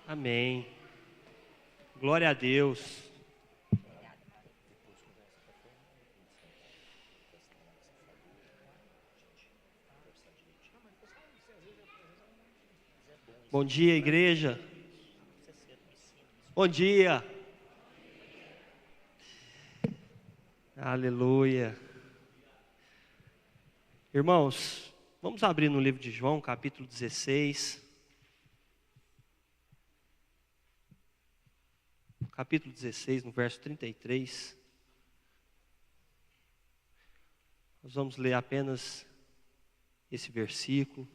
Amém. Glória a Deus. Bom dia, igreja. Bom dia. Aleluia. Irmãos, vamos abrir no livro de João, capítulo 16. Capítulo 16, no verso 33. Nós vamos ler apenas esse versículo.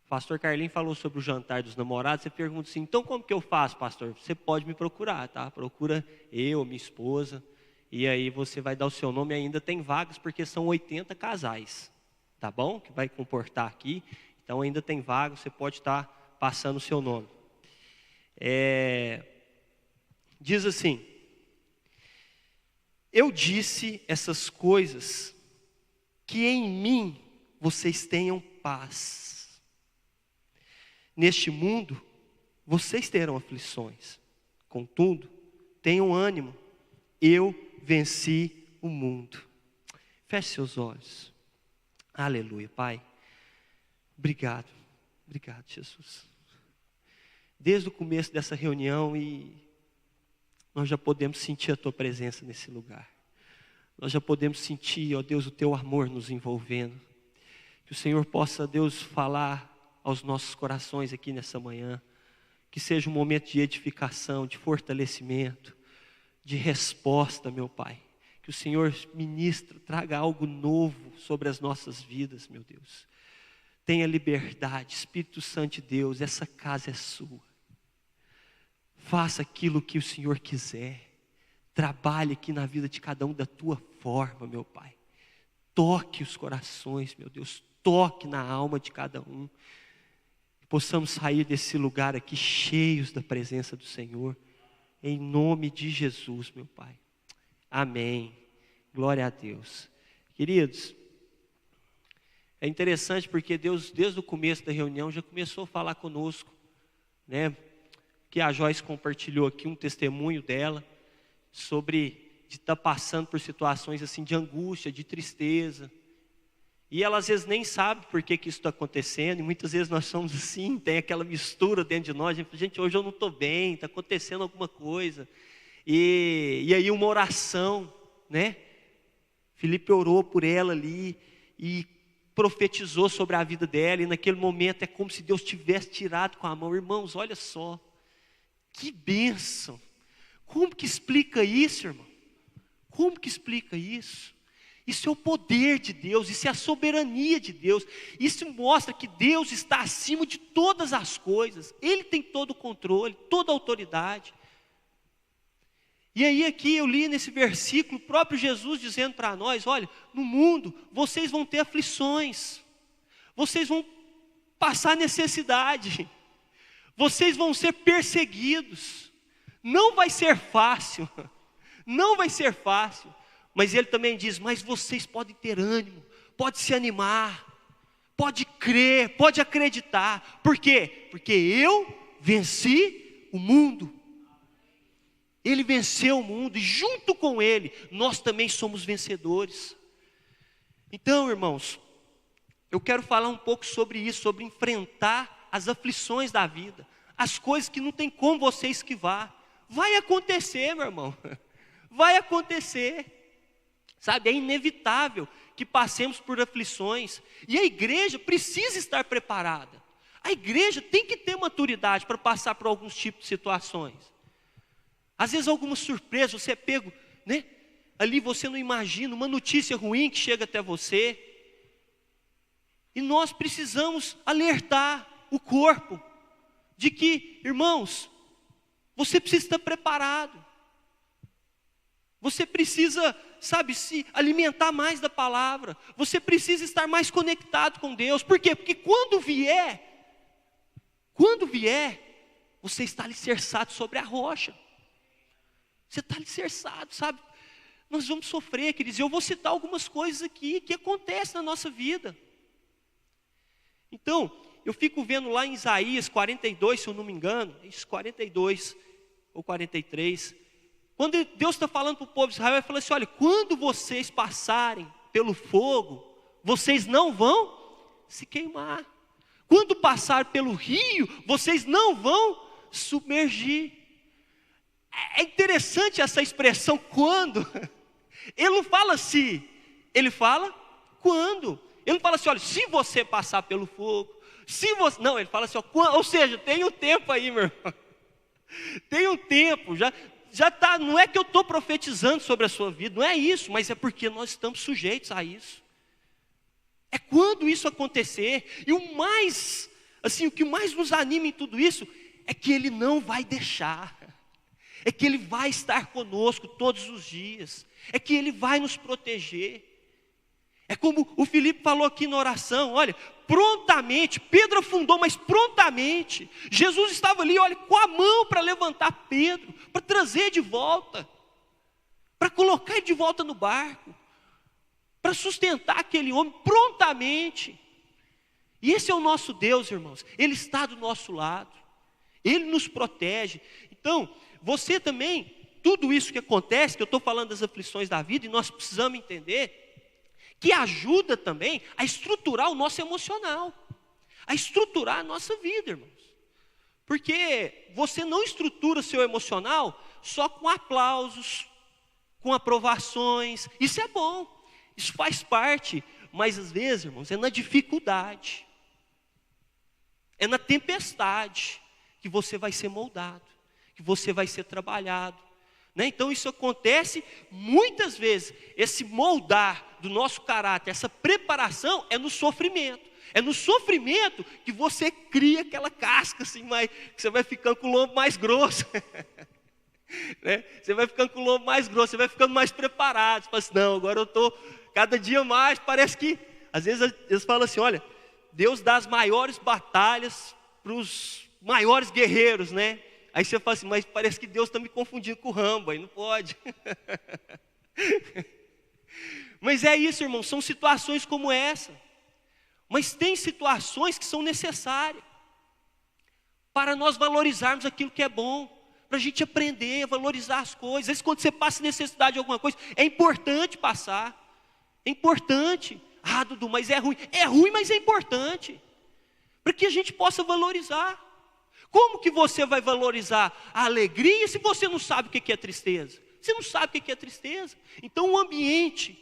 O pastor Carlinhos falou sobre o jantar dos namorados. Você pergunta assim, então como que eu faço, pastor? Você pode me procurar, tá? Procura eu, minha esposa, e aí você vai dar o seu nome. Ainda tem vagas, porque são 80 casais, tá bom? Que vai comportar aqui, então ainda tem vagas, você pode estar passando o seu nome. Diz assim, eu disse essas coisas, que em mim vocês tenham paz. Neste mundo, vocês terão aflições. Contudo, tenham ânimo. Eu venci o mundo. Feche seus olhos. Aleluia, Pai. Obrigado. Obrigado, Jesus. Desde o começo dessa reunião, nós já podemos sentir a Tua presença nesse lugar. Nós já podemos sentir, ó Deus, o Teu amor nos envolvendo. Que o Senhor possa, Deus, falar aos nossos corações aqui nessa manhã, que seja um momento de edificação, de fortalecimento, de resposta, meu Pai, que o Senhor ministre, traga algo novo sobre as nossas vidas, meu Deus, tenha liberdade, Espírito Santo de Deus, essa casa é sua, faça aquilo que o Senhor quiser, trabalhe aqui na vida de cada um da tua forma, meu Pai, toque os corações, meu Deus, toque na alma de cada um, possamos sair desse lugar aqui cheios da presença do Senhor, em nome de Jesus, meu Pai. Amém. Glória a Deus. Queridos, é interessante porque Deus, desde o começo da reunião, já começou a falar conosco, né? Que a Joyce compartilhou aqui um testemunho dela, sobre de estar passando por situações assim de angústia, de tristeza, e ela às vezes nem sabe por que isso está acontecendo, e muitas vezes nós somos assim, tem aquela mistura dentro de nós, gente, hoje eu não estou bem, está acontecendo alguma coisa, e aí uma oração, né? Felipe orou por ela ali, e profetizou sobre a vida dela, e naquele momento é como se Deus tivesse tirado com a mão, irmãos, olha só, que bênção, como que explica isso, irmão? Como que explica isso? Isso é o poder de Deus, isso é a soberania de Deus, isso mostra que Deus está acima de todas as coisas, Ele tem todo o controle, toda a autoridade. E aí aqui eu li nesse versículo, o próprio Jesus dizendo para nós, olha, no mundo vocês vão ter aflições, vocês vão passar necessidade, vocês vão ser perseguidos, não vai ser fácil, não vai ser fácil. Mas ele também diz, mas vocês podem ter ânimo, pode se animar, pode crer, pode acreditar. Por quê? Porque eu venci o mundo. Ele venceu o mundo e junto com ele, nós também somos vencedores. Então, irmãos, eu quero falar um pouco sobre isso, sobre enfrentar as aflições da vida, as coisas que não tem como você esquivar. Vai acontecer, meu irmão, vai acontecer. Sabe, é inevitável que passemos por aflições. E a igreja precisa estar preparada. A igreja tem que ter maturidade para passar por alguns tipos de situações. Às vezes alguma surpresa, você é pego, né? Ali você não imagina, uma notícia ruim que chega até você. E nós precisamos alertar o corpo de que, irmãos, você precisa estar preparado. Você precisa, sabe, se alimentar mais da palavra. Você precisa estar mais conectado com Deus. Por quê? Porque quando vier, você está alicerçado sobre a rocha. Você está alicerçado, sabe? nós vamos sofrer, queridos. Eu vou citar algumas coisas aqui que acontecem na nossa vida. Então, eu fico vendo lá em Isaías 42, se eu não me engano, isso 42 ou 43, quando Deus está falando para o povo de Israel, ele fala assim: olha, quando vocês passarem pelo fogo, vocês não vão se queimar. Quando passar pelo rio, vocês não vão submergir. É interessante essa expressão quando. Ele não fala se, ele fala quando. Ele não fala assim: olha, se você passar pelo fogo, se você... Não, ele fala assim, ó, ou seja, tem um tempo aí, meu irmão. Tem um tempo, já tá, não é que eu estou profetizando sobre a sua vida, não é isso, mas é porque nós estamos sujeitos a isso. É quando isso acontecer, e o mais, assim, o que mais nos anima em tudo isso, é que Ele não vai deixar, é que Ele vai estar conosco todos os dias, é que Ele vai nos proteger. É como o Felipe falou aqui na oração, olha, prontamente, Pedro afundou, mas prontamente, Jesus estava ali, olha, com a mão para levantar Pedro, para trazer de volta, para colocar ele de volta no barco, para sustentar aquele homem prontamente. E esse é o nosso Deus, irmãos, Ele está do nosso lado, Ele nos protege. Então, você também, tudo isso que acontece, que eu estou falando das aflições da vida, e nós precisamos entender, que ajuda também a estruturar o nosso emocional, a estruturar a nossa vida, irmãos. Porque você não estrutura o seu emocional só com aplausos, com aprovações. Isso é bom, isso faz parte, mas às vezes, irmãos, é na dificuldade, é na tempestade que você vai ser moldado, que você vai ser trabalhado. Então isso acontece muitas vezes, esse moldar do nosso caráter, essa preparação é no sofrimento. É no sofrimento que você cria aquela casca assim, que você vai ficando com o lombo mais grosso. Você vai ficando com o lombo mais grosso, você vai ficando mais preparado. Você fala assim, não, agora eu estou cada dia mais, parece que, às vezes eles falam assim, olha, Deus dá as maiores batalhas para os maiores guerreiros, né? Aí você fala assim, mas parece que Deus está me confundindo com o Rambo, aí não pode. Mas é isso, irmão, são situações como essa. Mas tem situações que são necessárias para nós valorizarmos aquilo que é bom, para a gente aprender a valorizar as coisas. Às vezes quando você passa necessidade de alguma coisa, é importante passar. É importante. Ah, Dudu, mas é ruim. É ruim, mas é importante. Para que a gente possa valorizar. Como que você vai valorizar a alegria se você não sabe o que é tristeza? Você não sabe o que é tristeza. Então o ambiente,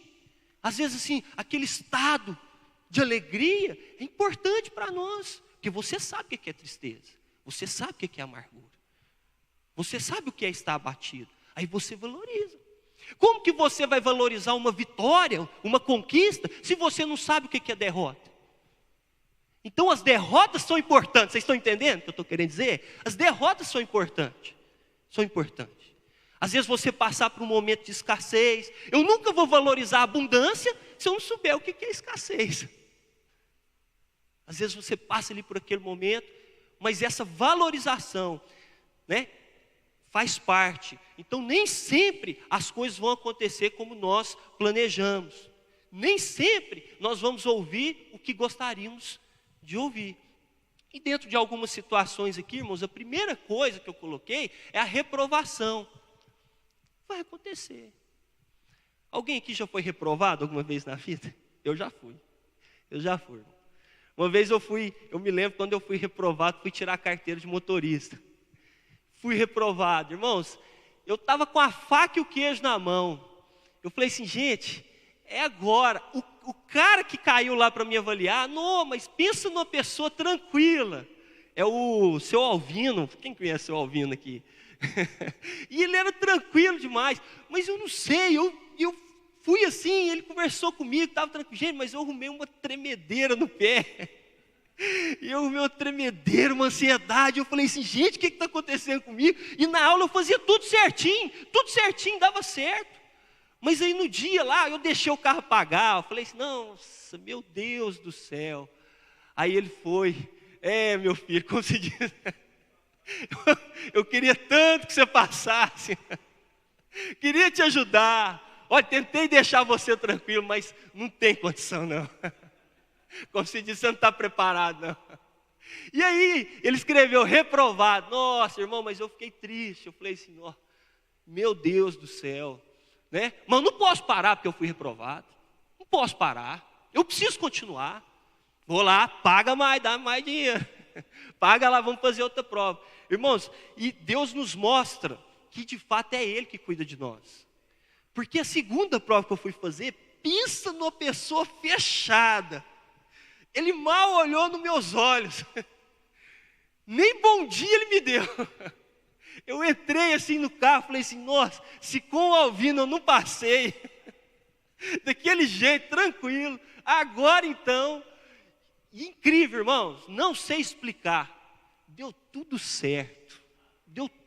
às vezes assim, aquele estado de alegria é importante para nós. Porque você sabe o que é tristeza. Você sabe o que é amargura. Você sabe o que é estar abatido. Aí você valoriza. Como que você vai valorizar uma vitória, uma conquista, se você não sabe o que é derrota? Então as derrotas são importantes, vocês estão entendendo o que eu estou querendo dizer? As derrotas são importantes, Às vezes você passar por um momento de escassez, eu nunca vou valorizar a abundância se eu não souber o que é escassez. Às vezes você passa ali por aquele momento, mas essa valorização, faz parte. Então nem sempre as coisas vão acontecer como nós planejamos. Nem sempre nós vamos ouvir o que gostaríamos de ouvir. E dentro de algumas situações aqui, irmãos, a primeira coisa que eu coloquei é a reprovação. Vai acontecer. Alguém aqui já foi reprovado alguma vez na vida? Eu já fui. Uma vez eu me lembro quando eu fui reprovado, fui tirar a carteira de motorista. Fui reprovado, irmãos, eu estava com a faca e o queijo na mão. Eu falei assim, gente, é agora. O cara que caiu lá para me avaliar, não, mas pensa numa pessoa tranquila. É o seu Alvino, quem conhece o seu Alvino aqui? E ele era tranquilo demais, mas eu não sei, eu fui assim, ele conversou comigo, estava tranquilo, gente, mas eu arrumei uma tremedeira no pé. E eu arrumei uma tremedeira, uma ansiedade, eu falei assim, gente, o que está acontecendo comigo? E na aula eu fazia tudo certinho, dava certo. Mas aí no dia lá, eu deixei o carro apagar, eu falei assim, nossa, meu Deus do céu. Aí ele foi, meu filho, como se diz, eu queria tanto que você passasse, queria te ajudar. Olha, tentei deixar você tranquilo, mas não tem condição não. Como se diz, você não está preparado não. E aí, ele escreveu reprovado. Nossa, irmão, mas eu fiquei triste. Eu falei assim, ó, meu Deus do céu, né? Mas não posso parar porque eu fui reprovado. Não posso parar. Eu preciso continuar. Vou lá, paga mais, dá mais dinheiro. Paga lá, vamos fazer outra prova. Irmãos, e Deus nos mostra que de fato é Ele que cuida de nós. Porque a segunda prova que eu fui fazer, pensa numa pessoa fechada. Ele mal olhou nos meus olhos. Nem bom dia ele me deu. Eu entrei assim no carro, falei assim, nossa, se com o Alvino eu não passei, daquele jeito, tranquilo, agora então, incrível, irmãos, não sei explicar, deu tudo certo,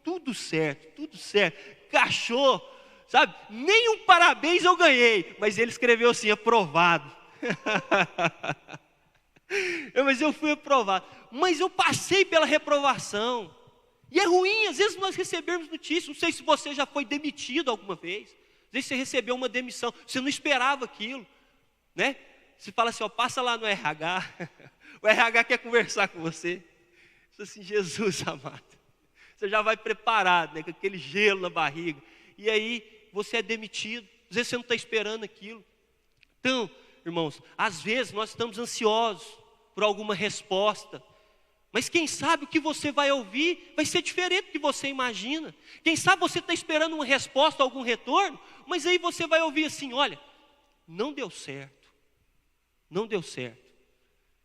tudo certo, cachorro, sabe, nem um parabéns eu ganhei, mas ele escreveu assim, aprovado. Mas eu fui aprovado, mas eu passei pela reprovação. E é ruim, às vezes nós recebemos notícias. Não sei se você já foi demitido alguma vez. Às vezes você recebeu uma demissão, você não esperava aquilo, né? Você fala assim, ó, passa lá no RH. O RH quer conversar com você. Você assim, Jesus amado. Você já vai preparado, né, com aquele gelo na barriga. E aí você é demitido. Às vezes você não está esperando aquilo. Então, irmãos, às vezes nós estamos ansiosos por alguma resposta. Mas quem sabe o que você vai ouvir vai ser diferente do que você imagina. Quem sabe você está esperando uma resposta, algum retorno, mas aí você vai ouvir assim, olha, não deu certo. Não deu certo.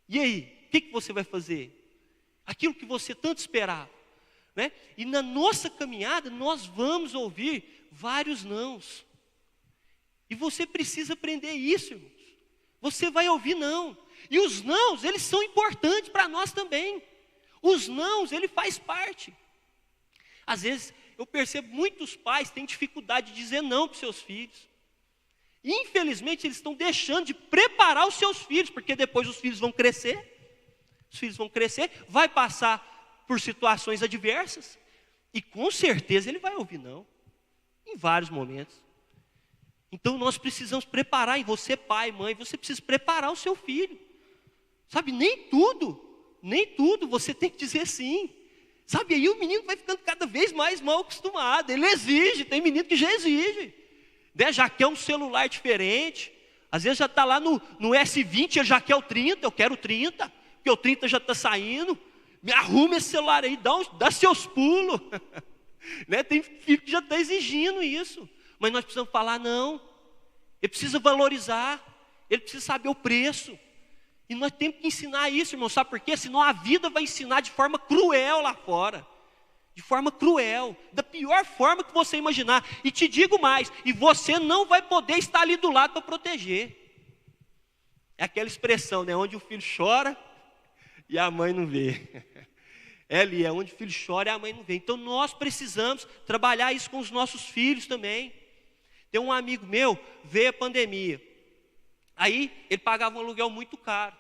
E aí, o que você vai fazer? Aquilo que você tanto esperava, né? E na nossa caminhada, nós vamos ouvir vários nãos. E você precisa aprender isso, irmãos. Você vai ouvir não. E os nãos, eles são importantes para nós também. Os nãos, ele faz parte. Às vezes, eu percebo muitos pais têm dificuldade de dizer não para os seus filhos. E, infelizmente, eles estão deixando de preparar os seus filhos, porque depois os filhos vão crescer. Os filhos vão crescer, vai passar por situações adversas. E com certeza ele vai ouvir não. Em vários momentos. Então nós precisamos preparar, e você pai, mãe, você precisa preparar o seu filho. Sabe, nem tudo você tem que dizer sim. Sabe, aí o menino vai ficando cada vez mais mal acostumado, ele exige, tem menino que já exige. Né? Já quer um celular diferente, às vezes já está lá no S20, ele já quer o 30, eu quero o 30, porque o 30 já está saindo, me arruma esse celular aí, dá seus pulos. Né? Tem filho que já está exigindo isso. Mas nós precisamos falar não. Ele precisa valorizar. Ele precisa saber o preço. E nós temos que ensinar isso, irmão. Sabe por quê? Senão a vida vai ensinar de forma cruel lá fora. De forma cruel. Da pior forma que você imaginar. E te digo mais. E você não vai poder estar ali do lado para proteger. É aquela expressão, né? Onde o filho chora e a mãe não vê. É ali, é onde o filho chora e a mãe não vê. Então nós precisamos trabalhar isso com os nossos filhos também. Tem um amigo meu, veio a pandemia. Aí ele pagava um aluguel muito caro.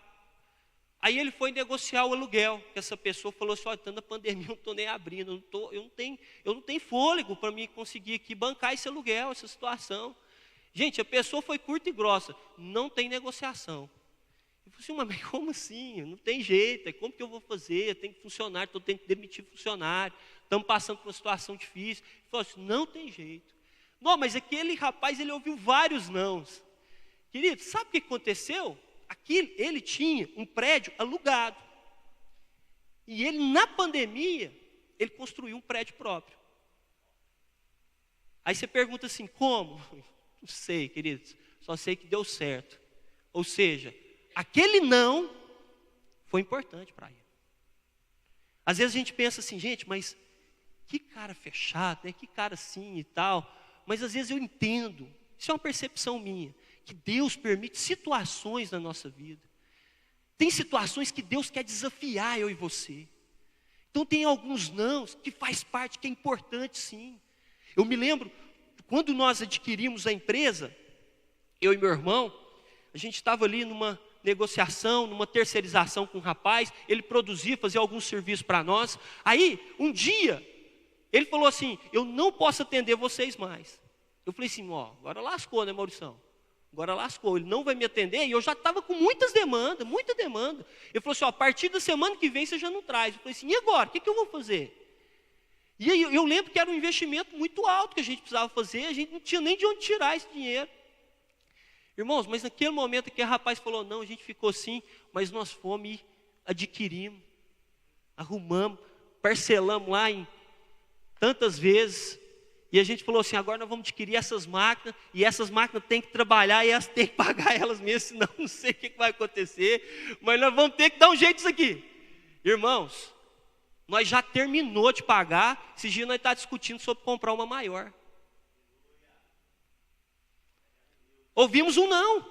Aí ele foi negociar o aluguel. Essa pessoa falou assim, olha, estando na pandemia, eu não estou nem abrindo. Eu não tenho fôlego para mim conseguir aqui bancar esse aluguel, essa situação. Gente, a pessoa foi curta e grossa. Não tem negociação. Eu falei assim, mas como assim? Não tem jeito, como que eu vou fazer? Tem funcionário, então tenho que demitir funcionário. Estamos passando por uma situação difícil. Ele falou assim, não tem jeito. Não, mas aquele rapaz, ele ouviu vários nãos. Querido, sabe o que aconteceu? Aqui ele tinha um prédio alugado. E ele, na pandemia, ele construiu um prédio próprio. Aí você pergunta assim, como? Não sei, queridos, só sei que deu certo. Ou seja, aquele não foi importante para ele. Às vezes a gente pensa assim, gente, mas que cara fechado, né? Que cara assim e tal. Mas às vezes eu entendo, isso é uma percepção minha, que Deus permite situações na nossa vida. Tem situações que Deus quer desafiar eu e você. Então tem alguns nãos que faz parte, que é importante sim. Eu me lembro, quando nós adquirimos a empresa, eu e meu irmão, a gente estava ali numa negociação, numa terceirização com um rapaz, ele produzia, fazia alguns serviços para nós. Aí, um dia, ele falou assim, eu não posso atender vocês mais. Eu falei assim, ó, agora lascou, né, Maurição? Agora lascou, ele não vai me atender, e eu já estava com muita demanda. Ele falou assim, ó, a partir da semana que vem você já não traz. Eu falei assim, e agora? O que eu vou fazer? E aí eu lembro que era um investimento muito alto que a gente precisava fazer, a gente não tinha nem de onde tirar esse dinheiro. Irmãos, mas naquele momento aquele rapaz falou, não, a gente ficou assim, mas nós fomos e adquirimos, arrumamos, parcelamos lá em tantas vezes, e a gente falou assim, agora nós vamos adquirir essas máquinas, e essas máquinas têm que trabalhar, e elas têm que pagar elas mesmas, senão não sei o que vai acontecer, mas nós vamos ter que dar um jeito nisso aqui. Irmãos, nós já terminou de pagar, esses dias nós estamos discutindo sobre comprar uma maior. Ouvimos um não.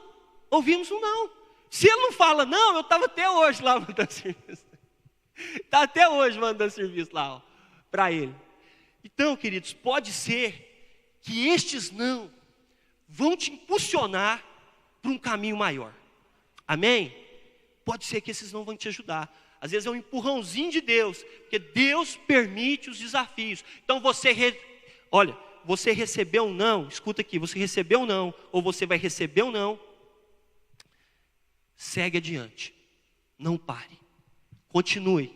Se ele não fala não, eu estava até hoje lá mandando serviço. Está até hoje mandando serviço lá para ele. Então, queridos, pode ser que estes não vão te impulsionar para um caminho maior. Amém? Pode ser que esses não vão te ajudar. Às vezes é um empurrãozinho de Deus, porque Deus permite os desafios. Então você recebeu um não, escuta aqui, você recebeu um não, ou você vai receber um não, segue adiante, não pare, continue,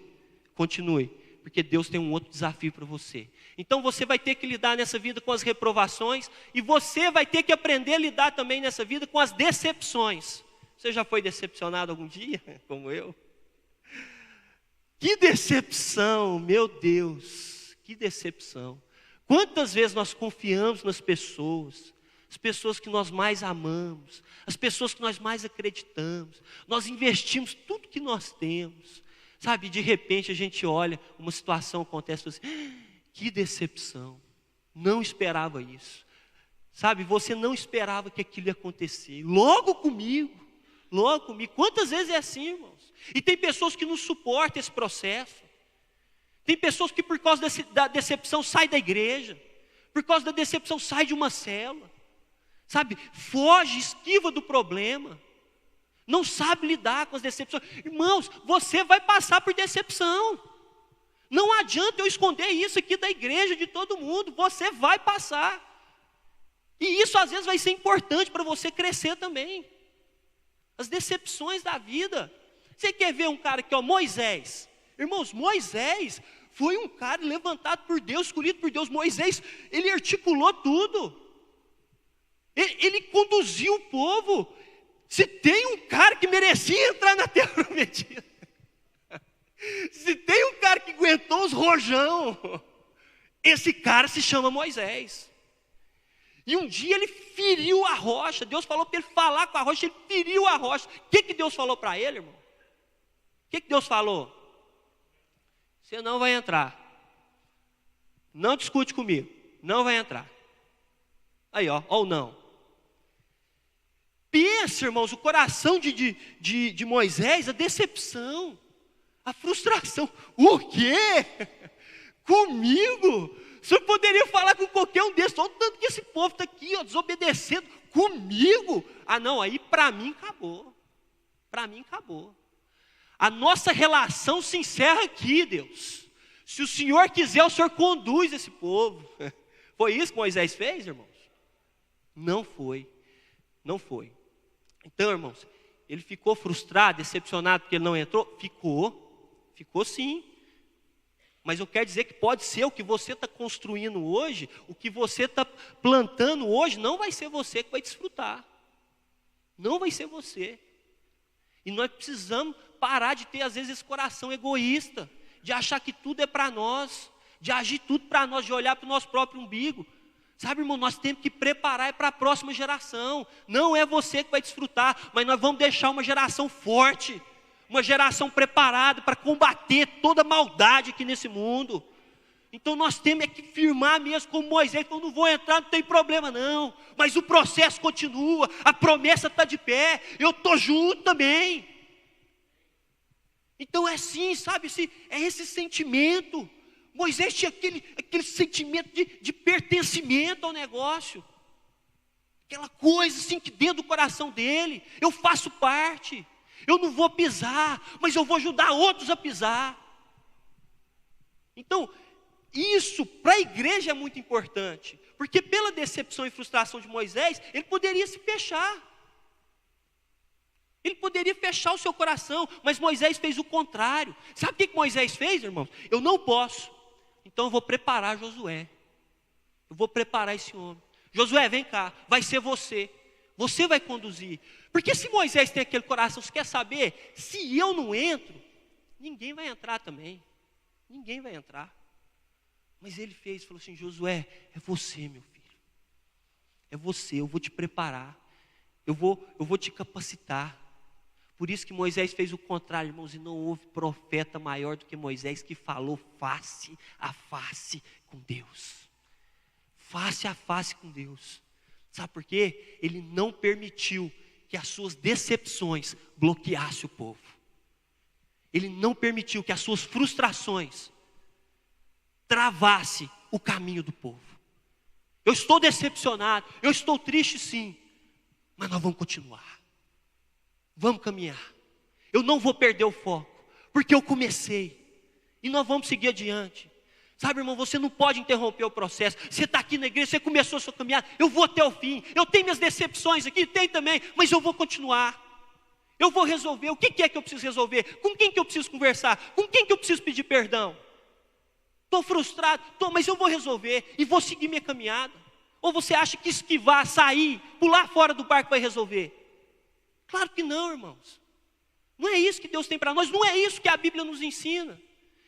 porque Deus tem um outro desafio para você. Então você vai ter que lidar nessa vida com as reprovações, e você vai ter que aprender a lidar também nessa vida com as decepções. Você já foi decepcionado algum dia, como eu? Que decepção, meu Deus, que decepção. Quantas vezes nós confiamos nas pessoas, as pessoas que nós mais amamos, as pessoas que nós mais acreditamos, nós investimos tudo que nós temos, sabe, de repente a gente olha, uma situação acontece, assim, que decepção, não esperava isso, sabe, você não esperava que aquilo ia acontecer, logo comigo, quantas vezes é assim, irmãos? E tem pessoas que não suportam esse processo. Tem pessoas que por causa da decepção saem da igreja. Por causa da decepção saem de uma célula. Sabe, foge, esquiva do problema. Não sabe lidar com as decepções. Irmãos, você vai passar por decepção. Não adianta eu esconder isso aqui da igreja, de todo mundo. Você vai passar. E isso às vezes vai ser importante para você crescer também. As decepções da vida. Você quer ver um cara que é Moisés? Irmãos, Moisés foi um cara levantado por Deus, escolhido por Deus. Moisés, ele articulou tudo. Ele conduziu o povo. Se tem um cara que merecia entrar na terra prometida, se tem um cara que aguentou os rojão, esse cara se chama Moisés. E um dia ele feriu a rocha. Deus falou para ele falar com a rocha, ele feriu a rocha. O que Deus falou para ele, irmão? O que Deus falou? Você não vai entrar. Não discute comigo. Não vai entrar. Aí, ou não. Pensa, irmãos, o coração de Moisés, a decepção, a frustração. O quê? Comigo? O senhor poderia falar com qualquer um desses, olha o tanto que esse povo está aqui, desobedecendo. Comigo? Ah, não, aí para mim acabou. Para mim acabou. A nossa relação se encerra aqui, Deus. Se o Senhor quiser, o Senhor conduz esse povo. Foi isso que Moisés fez, irmãos? Não foi. Então, irmãos, ele ficou frustrado, decepcionado porque ele não entrou? Ficou sim. Mas eu quero dizer que pode ser o que você está construindo hoje, o que você está plantando hoje, não vai ser você que vai desfrutar. Não vai ser você. E nós precisamos parar de ter, às vezes, esse coração egoísta, de achar que tudo é para nós, de agir tudo para nós, de olhar para o nosso próprio umbigo. Sabe, irmão, nós temos que preparar para a próxima geração. Não é você que vai desfrutar, mas nós vamos deixar uma geração forte, uma geração preparada para combater toda a maldade aqui nesse mundo. Então nós temos que firmar mesmo, como Moisés falou, não vou entrar, não tem problema não, mas o processo continua, a promessa está de pé, eu estou junto também. Então é assim, sabe, é esse sentimento. Moisés tinha aquele sentimento de pertencimento ao negócio. Aquela coisa assim que dentro do coração dele, eu faço parte. Eu não vou pisar, mas eu vou ajudar outros a pisar. Então, isso para a igreja é muito importante. Porque pela decepção e frustração de Moisés, ele poderia se fechar. Ele poderia fechar o seu coração, mas Moisés fez o contrário. Sabe o que Moisés fez, irmãos? Eu não posso, então eu vou preparar Josué. Eu vou preparar esse homem. Josué, vem cá, vai ser você. Você vai conduzir. Porque se Moisés tem aquele coração, você quer saber? Se eu não entro, ninguém vai entrar também. Ninguém vai entrar. Mas ele fez, falou assim, Josué, é você, meu filho. É você, eu vou te preparar. Eu vou te capacitar. Por isso que Moisés fez o contrário, irmãos, e não houve profeta maior do que Moisés que falou face a face com Deus. Face a face com Deus. Sabe por quê? Ele não permitiu que as suas decepções bloqueassem o povo. Ele não permitiu que as suas frustrações travassem o caminho do povo. Eu estou decepcionado, eu estou triste sim, mas nós vamos continuar. Vamos caminhar. Eu não vou perder o foco, porque eu comecei. E nós vamos seguir adiante. Sabe, irmão, você não pode interromper o processo. Você está aqui na igreja, você começou a sua caminhada. Eu vou até o fim. Eu tenho minhas decepções aqui, tem também. Mas eu vou continuar. Eu vou resolver. O que é que eu preciso resolver? Com quem que eu preciso conversar? Com quem que eu preciso pedir perdão? Estou frustrado, mas eu vou resolver. E vou seguir minha caminhada. Ou você acha que esquivar, sair, pular fora do barco vai resolver? Claro que não, irmãos. Não é isso que Deus tem para nós, não é isso que a Bíblia nos ensina.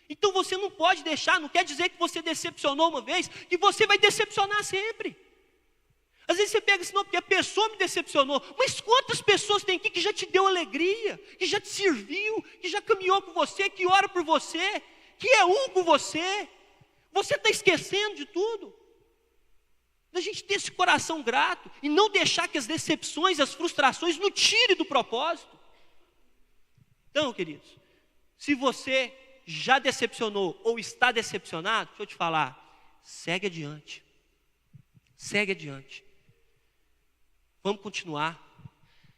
Então você não pode deixar, não quer dizer que você decepcionou uma vez, que você vai decepcionar sempre. Às vezes você pega assim, não, porque a pessoa me decepcionou. Mas quantas pessoas tem aqui que já te deu alegria, que já te serviu, que já caminhou com você, que ora por você, que é um com você. Você está esquecendo de tudo. Da gente ter esse coração grato e não deixar que as decepções, as frustrações nos tirem do propósito. Então, queridos, se você já decepcionou ou está decepcionado, deixa eu te falar, segue adiante. Segue adiante. Vamos continuar.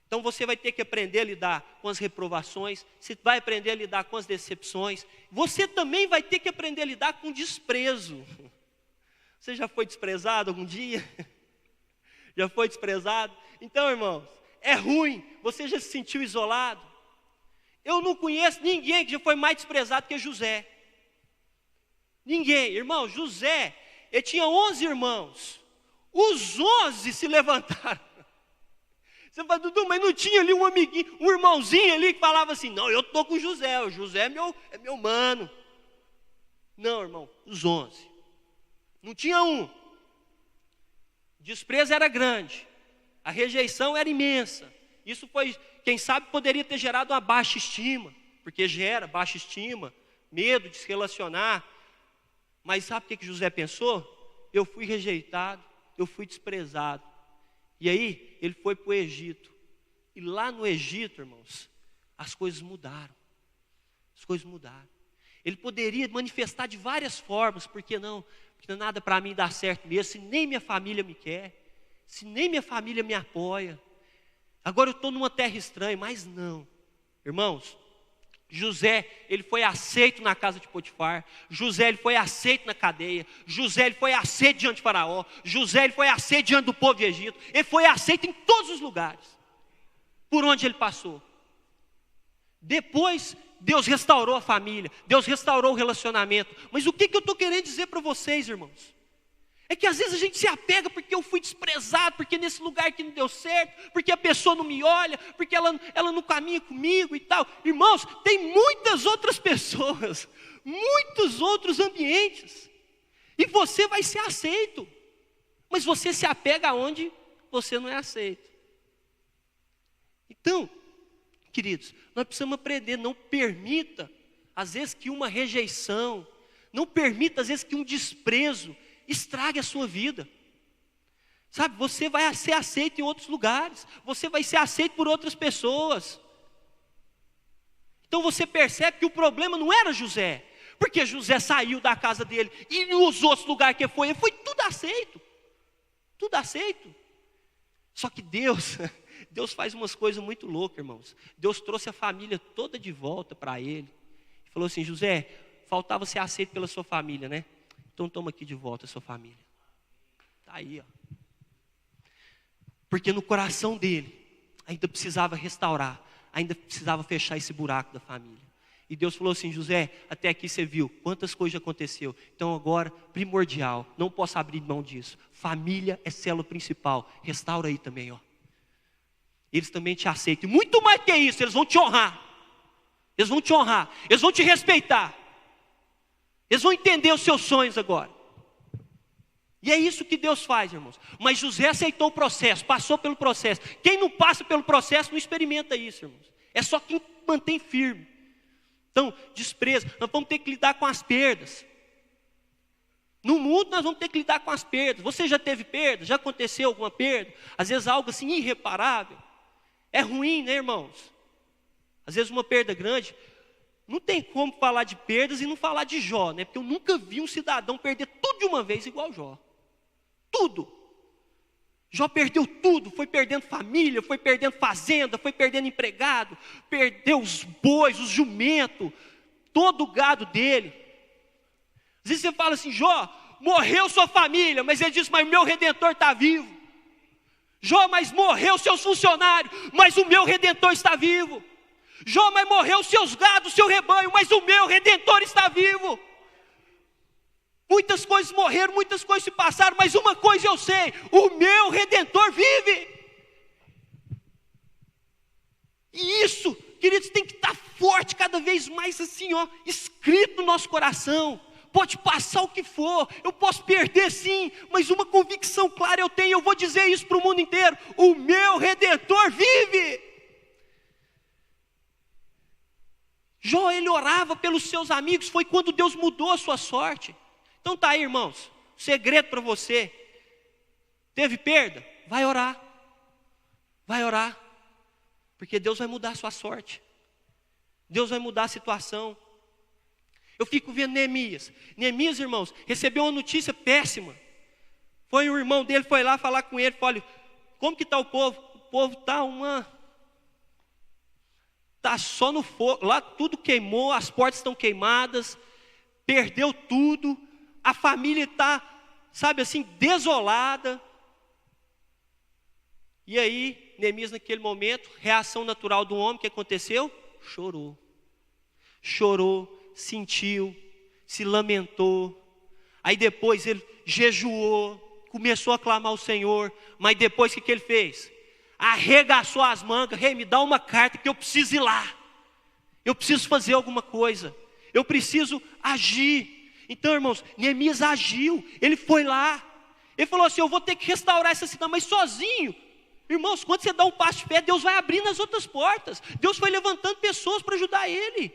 Então você vai ter que aprender a lidar com as reprovações, você vai aprender a lidar com as decepções, você também vai ter que aprender a lidar com o desprezo. Você já foi desprezado algum dia? Já foi desprezado? Então, irmãos, é ruim, você já se sentiu isolado. Eu não conheço ninguém que já foi mais desprezado que José. Ninguém, irmão, José, ele tinha 11 irmãos. Os 11 se levantaram. Você fala, Dudu, mas não tinha ali um amiguinho, um irmãozinho ali que falava assim, não, eu estou com José, o José é meu mano. Não, irmão, os 11. Não tinha um. O desprezo era grande. A rejeição era imensa. Isso foi, quem sabe, poderia ter gerado uma baixa estima. Porque gera baixa estima, medo de se relacionar. Mas sabe o que José pensou? Eu fui rejeitado, eu fui desprezado. E aí, ele foi para o Egito. E lá no Egito, irmãos, as coisas mudaram. As coisas mudaram. Ele poderia manifestar de várias formas, por que não? Porque nada para mim dá certo mesmo, se nem minha família me quer, se nem minha família me apoia. Agora eu estou numa terra estranha, mas não. Irmãos, José, ele foi aceito na casa de Potifar. José, ele foi aceito na cadeia. José, ele foi aceito diante de Faraó. José, ele foi aceito diante do povo de Egito. Ele foi aceito em todos os lugares por onde ele passou. Depois, Deus restaurou a família, Deus restaurou o relacionamento. Mas o que eu estou querendo dizer para vocês, irmãos? É que às vezes a gente se apega porque eu fui desprezado, porque nesse lugar aqui não deu certo, porque a pessoa não me olha, porque ela não caminha comigo e tal. Irmãos, tem muitas outras pessoas, muitos outros ambientes, e você vai ser aceito, mas você se apega aonde você não é aceito. Então, queridos, nós precisamos aprender, não permita, às vezes, que uma rejeição, não permita, às vezes, que um desprezo estrague a sua vida. Sabe, você vai ser aceito em outros lugares, você vai ser aceito por outras pessoas. Então você percebe que o problema não era José, porque José saiu da casa dele e nos outros lugares que ele foi tudo aceito. Tudo aceito. Só que Deus faz umas coisas muito loucas, irmãos. Deus trouxe a família toda de volta para ele. Falou assim, José, faltava ser aceito pela sua família, né? Então toma aqui de volta a sua família. Está aí, ó. Porque no coração dele, ainda precisava restaurar, ainda precisava fechar esse buraco da família. E Deus falou assim: José, até aqui você viu quantas coisas já aconteceu. Então agora, primordial, não posso abrir mão disso. Família é célula principal. Restaura aí também, ó. Eles também te aceitam. E muito mais que isso, eles vão te honrar. Eles vão te honrar. Eles vão te respeitar. Eles vão entender os seus sonhos agora. E é isso que Deus faz, irmãos. Mas José aceitou o processo, passou pelo processo. Quem não passa pelo processo não experimenta isso, irmãos. É só quem mantém firme. Então, desprezo. Nós vamos ter que lidar com as perdas. No mundo nós vamos ter que lidar com as perdas. Você já teve perda? Já aconteceu alguma perda? Às vezes algo assim irreparável. É ruim, né, irmãos? Às vezes uma perda grande. Não tem como falar de perdas e não falar de Jó, né? Porque eu nunca vi um cidadão perder tudo de uma vez igual Jó. Tudo. Jó perdeu tudo, foi perdendo família, foi perdendo fazenda, foi perdendo empregado, perdeu os bois, os jumentos, todo o gado dele. Às vezes você fala assim: Jó, morreu sua família, mas ele diz: mas meu Redentor está vivo. Jó, mas morreu seus funcionários, mas o meu Redentor está vivo. Jó, mas morreu seus gados, seu rebanho, mas o meu Redentor está vivo. Muitas coisas morreram, muitas coisas se passaram, mas uma coisa eu sei: o meu Redentor vive. E isso, queridos, tem que estar forte cada vez mais assim, ó, escrito no nosso coração. Pode passar o que for, eu posso perder sim, mas uma convicção clara eu tenho, eu vou dizer isso para o mundo inteiro: o meu Redentor vive. Jó, ele orava pelos seus amigos, foi quando Deus mudou a sua sorte. Então tá aí, irmãos, segredo para você. Teve perda? Vai orar. Vai orar. Porque Deus vai mudar a sua sorte. Deus vai mudar a situação. Eu fico vendo Neemias. Neemias, irmãos, recebeu uma notícia péssima. Foi um irmão dele, foi lá falar com ele, falou: olha, como que está o povo? O povo está só no fogo, lá tudo queimou, as portas estão queimadas, perdeu tudo, a família está, sabe assim, desolada. E aí, Neemias naquele momento, reação natural do homem, o que aconteceu? Chorou. Chorou, sentiu, se lamentou. Aí depois ele jejuou, começou a clamar ao Senhor. Mas depois o que ele fez? Arregaçou as mangas: rei, me dá uma carta que eu preciso ir lá. Eu preciso fazer alguma coisa. Eu preciso agir. Então, irmãos, Neemias agiu. Ele foi lá. Ele falou assim: eu vou ter que restaurar essa cidade, mas sozinho. Irmãos, quando você dá um passo de fé, Deus vai abrindo as outras portas. Deus foi levantando pessoas para ajudar ele.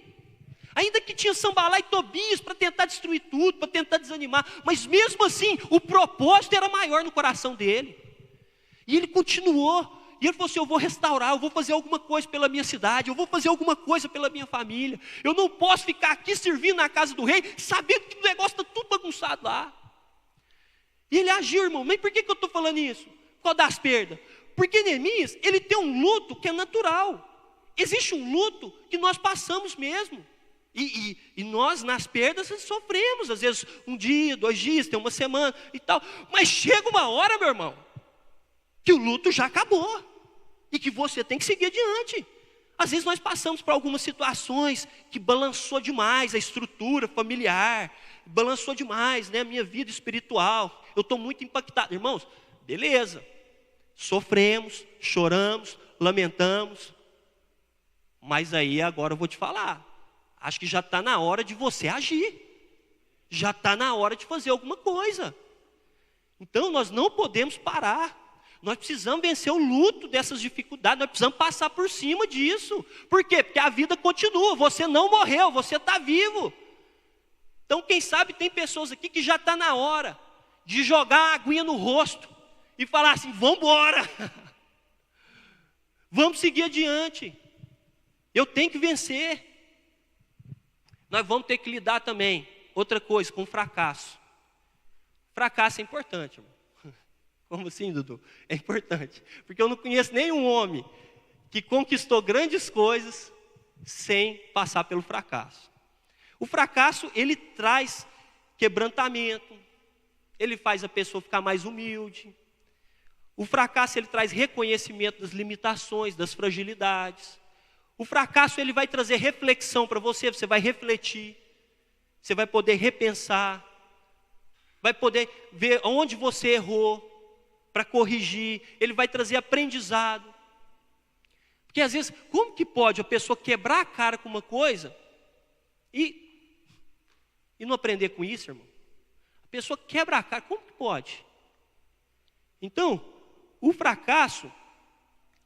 Ainda que tinha Sambalá e Tobias para tentar destruir tudo, para tentar desanimar, mas mesmo assim, o propósito era maior no coração dele. E ele continuou. E ele falou assim: eu vou restaurar, eu vou fazer alguma coisa pela minha cidade, eu vou fazer alguma coisa pela minha família. Eu não posso ficar aqui servindo na casa do rei, sabendo que o negócio está tudo bagunçado lá. E ele agiu, irmão. Mas por que eu estou falando isso? Qual das perdas? Porque Neemias, ele tem um luto que é natural. Existe um luto que nós passamos mesmo. E nós nas perdas sofremos, às vezes 1 dia, 2 dias, tem uma semana e tal. Mas chega uma hora, meu irmão, que o luto já acabou. E que você tem que seguir adiante. Às vezes nós passamos por algumas situações que balançou demais a estrutura familiar. Balançou demais, né, a minha vida espiritual. Eu estou muito impactado. Irmãos, beleza. Sofremos, choramos, lamentamos. Mas aí agora eu vou te falar. Acho que já está na hora de você agir. Já está na hora de fazer alguma coisa. Então nós não podemos parar. Nós precisamos vencer o luto dessas dificuldades. Nós precisamos passar por cima disso. Por quê? Porque a vida continua. Você não morreu, você está vivo. Então quem sabe tem pessoas aqui que já está na hora de jogar a aguinha no rosto e falar assim: vamos embora. Vamos seguir adiante. Eu tenho que vencer. Nós vamos ter que lidar também, outra coisa, com fracasso. Fracasso é importante, irmão. Como assim, Dudu? É importante. Porque eu não conheço nenhum homem que conquistou grandes coisas sem passar pelo fracasso. O fracasso, ele traz quebrantamento, ele faz a pessoa ficar mais humilde. O fracasso, ele traz reconhecimento das limitações, das fragilidades. O fracasso, ele vai trazer reflexão para você, você vai refletir, você vai poder repensar, vai poder ver onde você errou, para corrigir, ele vai trazer aprendizado. Porque às vezes, como que pode a pessoa quebrar a cara com uma coisa e não aprender com isso, irmão? A pessoa quebra a cara, como que pode? Então, o fracasso,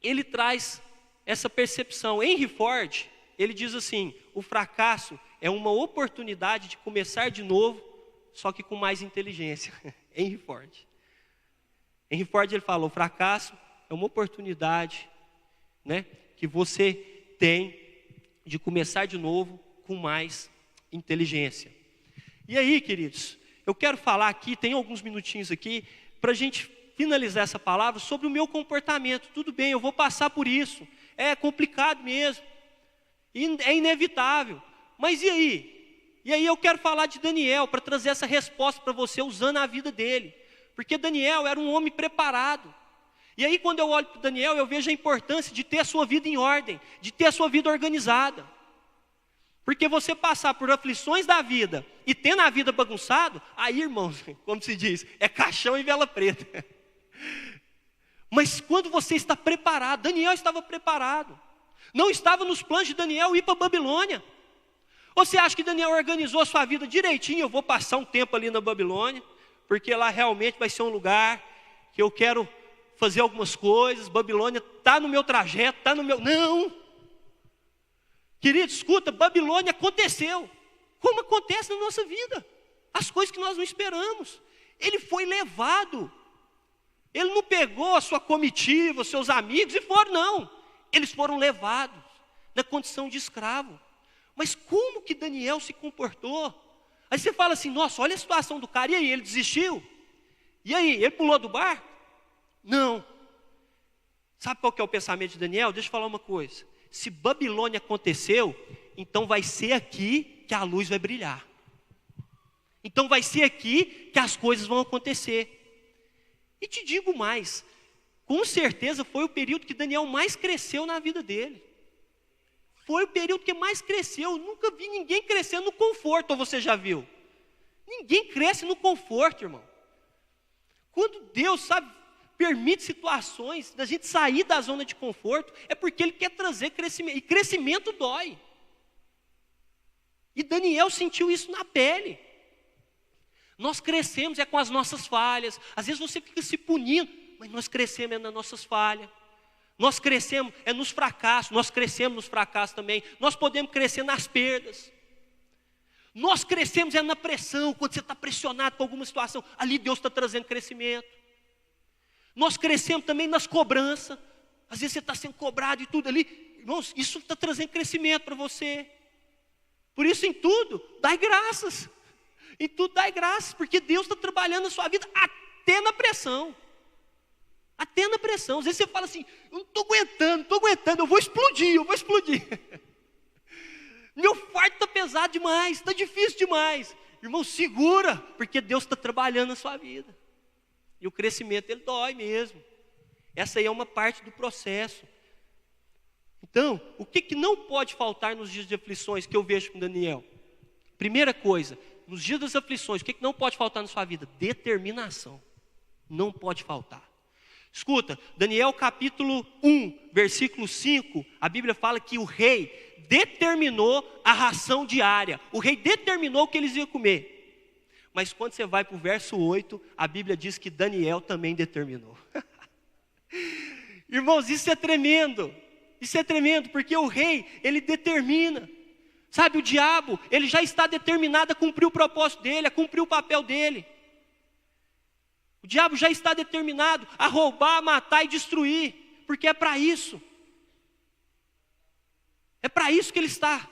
ele traz essa percepção. Henry Ford, ele diz assim, o fracasso é uma oportunidade de começar de novo, só que com mais inteligência. Henry Ford. Henry Ford, ele fala, o fracasso é uma oportunidade, né, que você tem de começar de novo com mais inteligência. E aí, queridos, eu quero falar aqui, tem alguns minutinhos aqui, para a gente finalizar essa palavra, sobre o meu comportamento. Tudo bem, eu vou passar por isso, é complicado mesmo, é inevitável, mas e aí? E aí eu quero falar de Daniel, para trazer essa resposta para você, usando a vida dele. Porque Daniel era um homem preparado. E aí quando eu olho para Daniel, eu vejo a importância de ter a sua vida em ordem, de ter a sua vida organizada. Porque você passar por aflições da vida e tendo a vida bagunçado, aí, irmãos, como se diz, é caixão e vela preta. Mas quando você está preparado, Daniel estava preparado. Não estava nos planos de Daniel ir para a Babilônia. Ou você acha que Daniel organizou a sua vida direitinho? Eu vou passar um tempo ali na Babilônia, porque lá realmente vai ser um lugar que eu quero fazer algumas coisas. Babilônia está no meu trajeto, está no meu... Não! Querido, escuta, Babilônia aconteceu. Como acontece na nossa vida. As coisas que nós não esperamos. Ele foi levado. Ele não pegou a sua comitiva, os seus amigos e foram, não. Eles foram levados na condição de escravo. Mas como que Daniel se comportou? Aí você fala assim, nossa, olha a situação do cara, e aí, ele desistiu? E aí, ele pulou do barco? Não. Sabe qual que é o pensamento de Daniel? Deixa eu falar uma coisa. Se Babilônia aconteceu, então vai ser aqui que a luz vai brilhar. Então vai ser aqui que as coisas vão acontecer. E te digo mais, com certeza foi o período que Daniel mais cresceu na vida dele. Foi o período que mais cresceu. Eu nunca vi ninguém crescendo no conforto, ou você já viu? Ninguém cresce no conforto, irmão. Quando Deus, sabe, permite situações da gente sair da zona de conforto, é porque Ele quer trazer crescimento. E crescimento dói. E Daniel sentiu isso na pele. Nós crescemos é com as nossas falhas. Às vezes você fica se punindo, mas nós crescemos é nas nossas falhas. Nós crescemos é nos fracassos, nós crescemos nos fracassos também. Nós podemos crescer nas perdas. Nós crescemos é na pressão, quando você está pressionado por alguma situação, ali Deus está trazendo crescimento. Nós crescemos também nas cobranças. Às vezes você está sendo cobrado e tudo ali. Irmãos, isso está trazendo crescimento para você. Por isso em tudo, dai graças. Em tudo dai graças, porque Deus está trabalhando na sua vida até na pressão. Até na pressão. Às vezes você fala assim, eu não estou aguentando, eu vou explodir. Meu fardo está pesado demais, está difícil demais. Irmão, segura, porque Deus está trabalhando na sua vida. E o crescimento, ele dói mesmo. Essa aí é uma parte do processo. Então, o que não pode faltar nos dias de aflições que eu vejo com Daniel? Primeira coisa, nos dias das aflições, o que não pode faltar na sua vida? Determinação. Não pode faltar. Escuta, Daniel capítulo 1, versículo 5, a Bíblia fala que o rei determinou a ração diária. O rei determinou o que eles iam comer. Mas quando você vai para o verso 8, a Bíblia diz que Daniel também determinou. Irmãos, isso é tremendo. Isso é tremendo, porque o rei, ele determina. Sabe, o diabo, ele já está determinado a cumprir o propósito dele, a cumprir o papel dele. O diabo já está determinado a roubar, matar e destruir, porque é para isso. É para isso que ele está.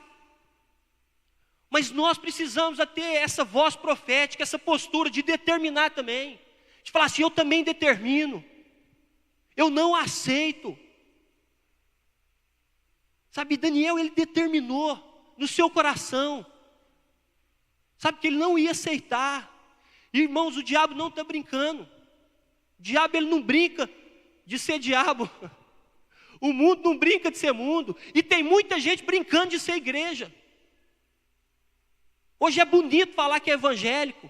Mas nós precisamos ter essa voz profética, essa postura de determinar também. De falar assim, eu também determino. Eu não aceito. Sabe, Daniel, ele determinou no seu coração. Sabe que ele não ia aceitar. Irmãos, o diabo não está brincando. O diabo, ele não brinca de ser diabo. O mundo não brinca de ser mundo. E tem muita gente brincando de ser igreja. Hoje é bonito falar que é evangélico.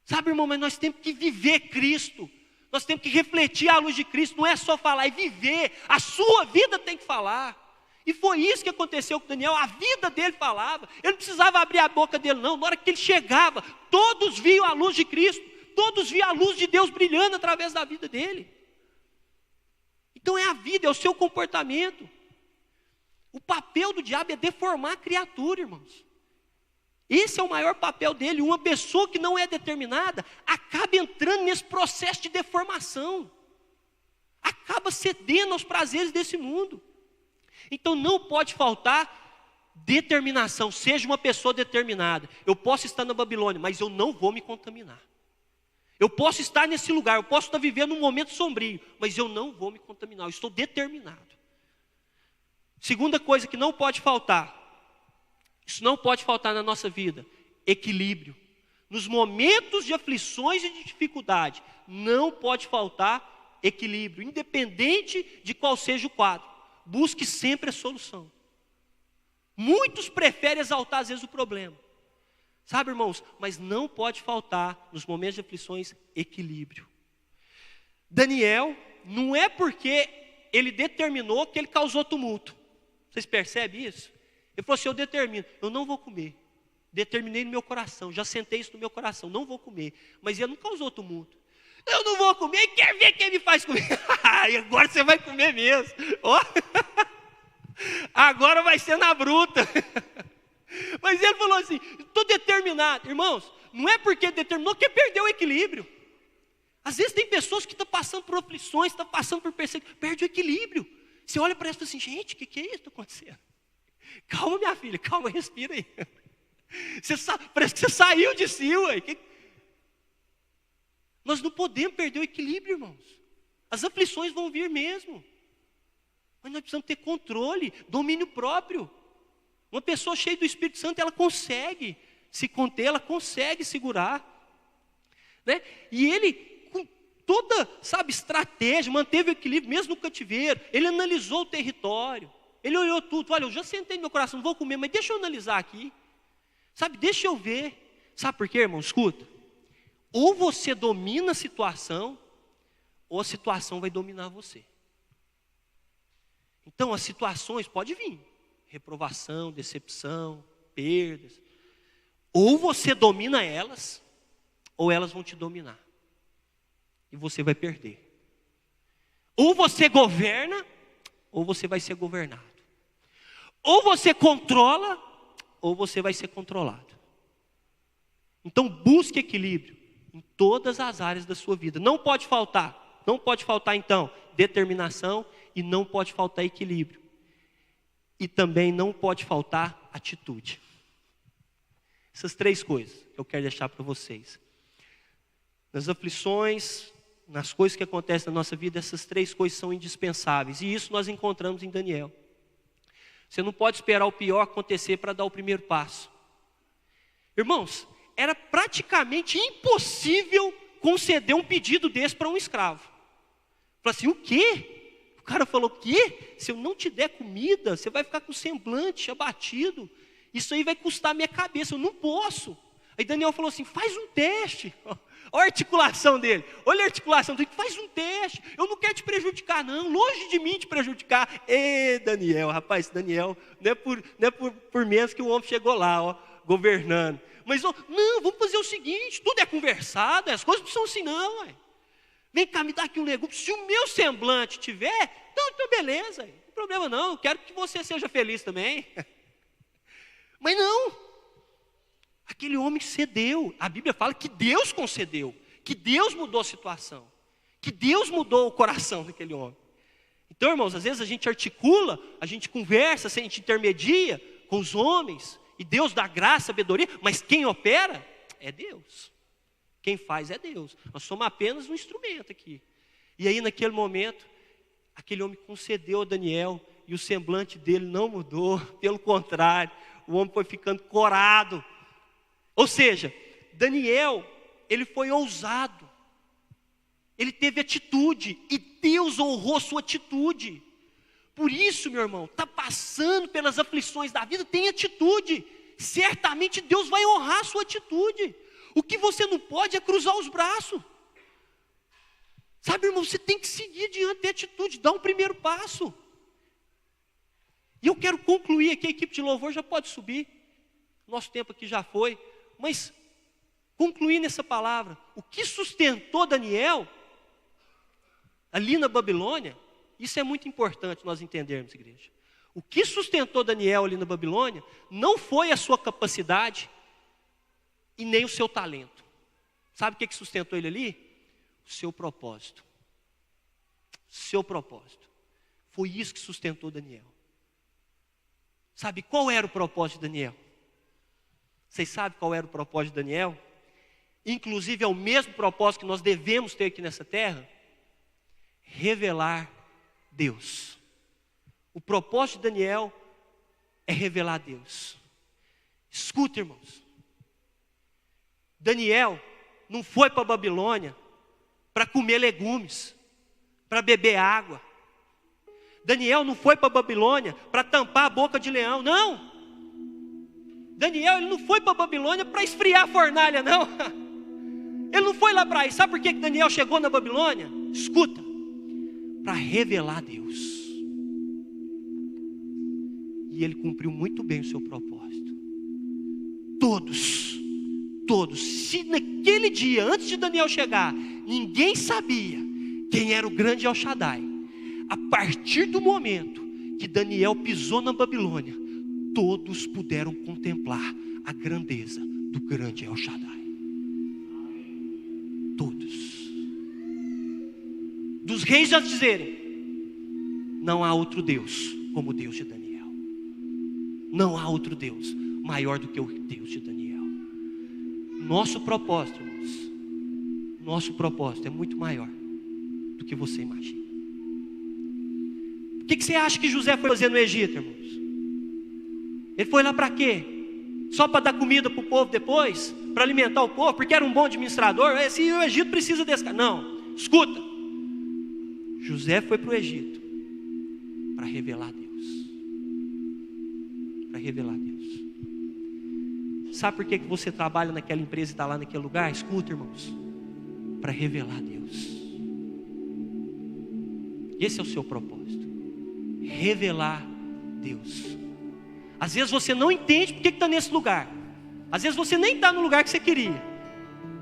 Sabe, irmão, mas nós temos que viver Cristo. Nós temos que refletir à luz de Cristo. Não é só falar, é viver. A sua vida tem que falar. E foi isso que aconteceu com Daniel. A vida dele falava. Ele não precisava abrir a boca dele, não. Na hora que ele chegava, todos viam a luz de Cristo. Todos viam a luz de Deus brilhando através da vida dele. Então é a vida, é o seu comportamento. O papel do diabo é deformar a criatura, irmãos. Esse é o maior papel dele. Uma pessoa que não é determinada acaba entrando nesse processo de deformação. Acaba cedendo aos prazeres desse mundo. Então não pode faltar determinação. Seja uma pessoa determinada. Eu posso estar na Babilônia, mas eu não vou me contaminar. Eu posso estar nesse lugar, eu posso estar vivendo um momento sombrio, mas eu não vou me contaminar, eu estou determinado. Segunda coisa que não pode faltar, isso não pode faltar na nossa vida, equilíbrio. Nos momentos de aflições e de dificuldade, não pode faltar equilíbrio, independente de qual seja o quadro. Busque sempre a solução. Muitos preferem exaltar às vezes o problema. Sabe, irmãos, mas não pode faltar, nos momentos de aflições, equilíbrio. Daniel, não é porque ele determinou que ele causou tumulto. Vocês percebem isso? Ele falou assim, eu determino, eu não vou comer. Determinei no meu coração, já sentei isso no meu coração, não vou comer. Mas ele não causou tumulto. Eu não vou comer, quer ver quem me faz comer? Agora você vai comer mesmo. Oh. Agora vai ser na bruta. Mas ele falou assim, estou determinado. Irmãos, não é porque determinou que perdeu o equilíbrio. Às vezes tem pessoas que estão passando por aflições, estão passando por perseguição, perde o equilíbrio. Você olha para ela e fala assim, gente, o que é isso que está acontecendo? Calma, minha filha, calma, respira aí. Parece que você saiu de si, ué. Nós não podemos perder o equilíbrio, irmãos. As aflições vão vir mesmo. Mas nós precisamos ter controle, domínio próprio. Uma pessoa cheia do Espírito Santo, ela consegue se conter, ela consegue segurar. Né? E ele, com toda, estratégia, manteve o equilíbrio, mesmo no cativeiro. Ele analisou o território. Ele olhou tudo. Olha, eu já sentei no meu coração, não vou comer, mas deixa eu analisar aqui. Deixa eu ver. Sabe por quê, irmão? Escuta. Ou você domina a situação, ou a situação vai dominar você. Então, as situações podem vir. Reprovação, decepção, perdas. Ou você domina elas, ou elas vão te dominar. E você vai perder. Ou você governa, ou você vai ser governado. Ou você controla, ou você vai ser controlado. Então busque equilíbrio em todas as áreas da sua vida. Não pode faltar então determinação e não pode faltar equilíbrio. E também não pode faltar atitude. Essas três coisas que eu quero deixar para vocês. Nas aflições, nas coisas que acontecem na nossa vida, essas três coisas são indispensáveis. E isso nós encontramos em Daniel. Você não pode esperar o pior acontecer para dar o primeiro passo. Irmãos, era praticamente impossível conceder um pedido desse para um escravo. Falei assim, o quê? O cara falou, o quê? Se eu não te der comida, você vai ficar com o semblante abatido. Isso aí vai custar a minha cabeça, eu não posso. Aí Daniel falou assim, faz um teste. Olha a articulação dele. Olha a articulação dele, faz um teste. Eu não quero te prejudicar não, longe de mim te prejudicar. Daniel, rapaz, Daniel, não é por menos que o homem chegou lá, governando. Mas, não, vamos fazer o seguinte, tudo é conversado, as coisas não são assim não, ué. Vem cá, me dá aqui um legume. Se o meu semblante tiver, então beleza, não tem problema não, eu quero que você seja feliz também. Mas não, aquele homem cedeu. A Bíblia fala que Deus concedeu, que Deus mudou a situação, que Deus mudou o coração daquele homem. Então, irmãos, às vezes a gente articula, a gente conversa, a gente intermedia com os homens, e Deus dá graça, sabedoria, mas quem opera é Deus. Quem faz é Deus. Nós somos apenas um instrumento aqui. E aí naquele momento, aquele homem concedeu a Daniel, e o semblante dele não mudou, pelo contrário, o homem foi ficando corado. Ou seja, Daniel, ele foi ousado. Ele teve atitude e Deus honrou sua atitude. Por isso, meu irmão, está passando pelas aflições da vida, tem atitude. Certamente Deus vai honrar a sua atitude. O que você não pode é cruzar os braços. Sabe, irmão, você tem que seguir diante da atitude, dar um primeiro passo. E eu quero concluir aqui, a equipe de louvor já pode subir. Nosso tempo aqui já foi. Mas, concluindo essa palavra, o que sustentou Daniel ali na Babilônia, isso é muito importante nós entendermos, igreja. O que sustentou Daniel ali na Babilônia não foi a sua capacidade e nem o seu talento. Sabe o que sustentou ele ali? O seu propósito. Seu propósito. Foi isso que sustentou Daniel. Sabe qual era o propósito de Daniel? Vocês sabem qual era o propósito de Daniel? Inclusive é o mesmo propósito que nós devemos ter aqui nessa terra. Revelar Deus. O propósito de Daniel é revelar Deus. Escuta, irmãos. Daniel não foi para a Babilônia para comer legumes, para beber água. Daniel não foi para a Babilônia para tampar a boca de leão, não. Daniel, ele não foi para a Babilônia para esfriar a fornalha, não. Ele não foi lá para isso. Sabe por que Daniel chegou na Babilônia? Escuta, para revelar Deus. E ele cumpriu muito bem o seu propósito. Todos, se naquele dia, antes de Daniel chegar, ninguém sabia quem era o grande El Shaddai, a partir do momento que Daniel pisou na Babilônia, todos puderam contemplar a grandeza do grande El Shaddai. Todos. Dos reis já dizerem, não há outro Deus como o Deus de Daniel. Não há outro Deus maior do que o Deus de Daniel. Nosso propósito, irmãos, nosso propósito é muito maior do que você imagina. O que você acha que José foi fazer no Egito, irmãos? Ele foi lá para quê? Só para dar comida para o povo depois? Para alimentar o povo? Porque era um bom administrador? Se o Egito precisa desse cara. Não, escuta. José foi para o Egito para revelar Deus. Para revelar Deus. Sabe por que você trabalha naquela empresa e está lá naquele lugar? Escuta, irmãos. Para revelar Deus. Esse é o seu propósito. Revelar Deus. Às vezes você não entende porque está nesse lugar. Às vezes você nem está no lugar que você queria.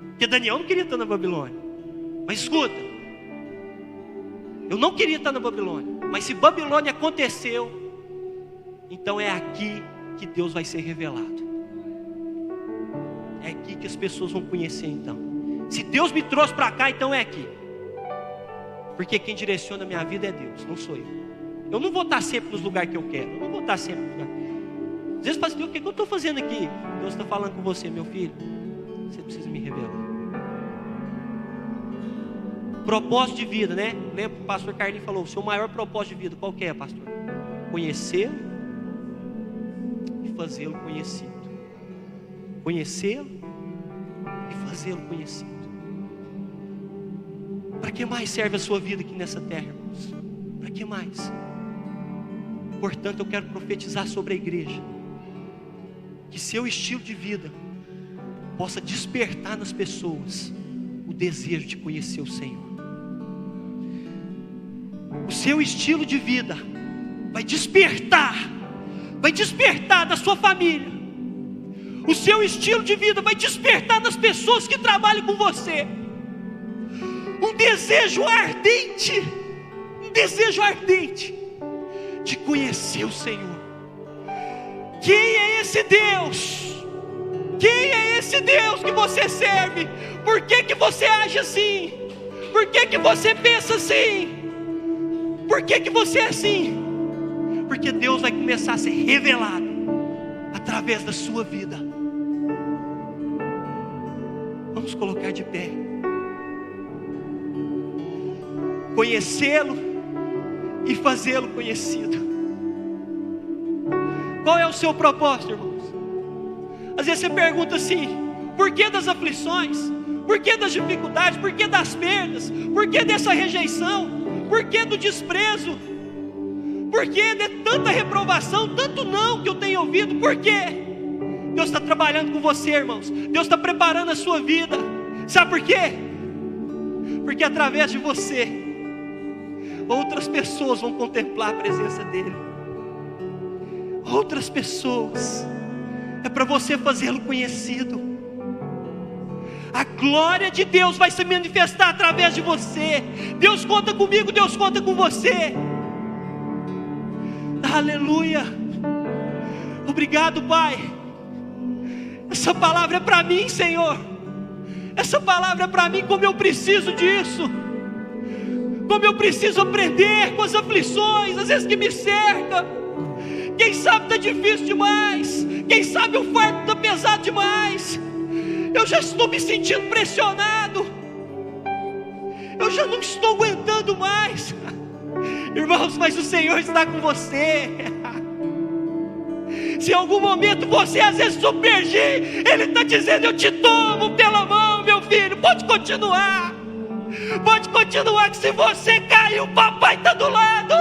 Porque Daniel não queria estar na Babilônia. Mas escuta. Eu não queria estar na Babilônia. Mas se Babilônia aconteceu, então é aqui que Deus vai ser revelado. É aqui que as pessoas vão conhecer então. Se Deus me trouxe para cá, então é aqui. Porque quem direciona a minha vida é Deus, não sou eu. Eu não vou estar sempre nos lugares que eu quero. Eu não vou estar sempre nos lugares. Às vezes fala assim, o que eu estou fazendo aqui? Deus está falando com você, meu filho. Você precisa me revelar. Propósito de vida, né? Lembra que o pastor Carlinhos falou, o seu maior propósito de vida, qual que é, pastor? Conhecê-lo e fazê-lo conhecido. Conhecê-lo e fazê-lo conhecido. Para que mais serve a sua vida aqui nessa terra, irmãos? Para que mais? Portanto, eu quero profetizar sobre a igreja, que seu estilo de vida possa despertar nas pessoas o desejo de conhecer o Senhor. O seu estilo de vida vai despertar da sua família. O seu estilo de vida vai despertar nas pessoas que trabalham com você um desejo ardente de conhecer o Senhor. Quem é esse Deus? Quem é esse Deus que você serve? Por que você age assim? Por que você pensa assim? Por que você é assim? Porque Deus vai começar a ser revelado através da sua vida. Vamos colocar de pé. Conhecê-lo e fazê-lo conhecido. Qual é o seu propósito, irmãos? Às vezes você pergunta assim, Por que das aflições? Por que das dificuldades? Por que das perdas? Por que dessa rejeição? Por que do desprezo? Por que de tanta reprovação, tanto não que eu tenho ouvido? Por quê? Deus está trabalhando com você, irmãos. Deus está preparando a sua vida. Sabe por quê? Porque através de você, outras pessoas vão contemplar a presença dEle. Outras pessoas. É para você fazê-lo conhecido. A glória de Deus vai se manifestar através de você. Deus conta comigo, Deus conta com você. Aleluia. Obrigado, Pai. Essa palavra é para mim, Senhor. Essa palavra é para mim, como eu preciso disso. Como eu preciso aprender com as aflições, às vezes que me cercam. Quem sabe está difícil demais. Quem sabe o fardo está pesado demais. Eu já estou me sentindo pressionado. Eu já não estou aguentando mais. Irmãos, mas o Senhor está com você. Se em algum momento você às vezes submergir, Ele está dizendo: eu te tomo pela mão, meu filho. Pode continuar. Pode continuar, que se você cair, o papai está do lado.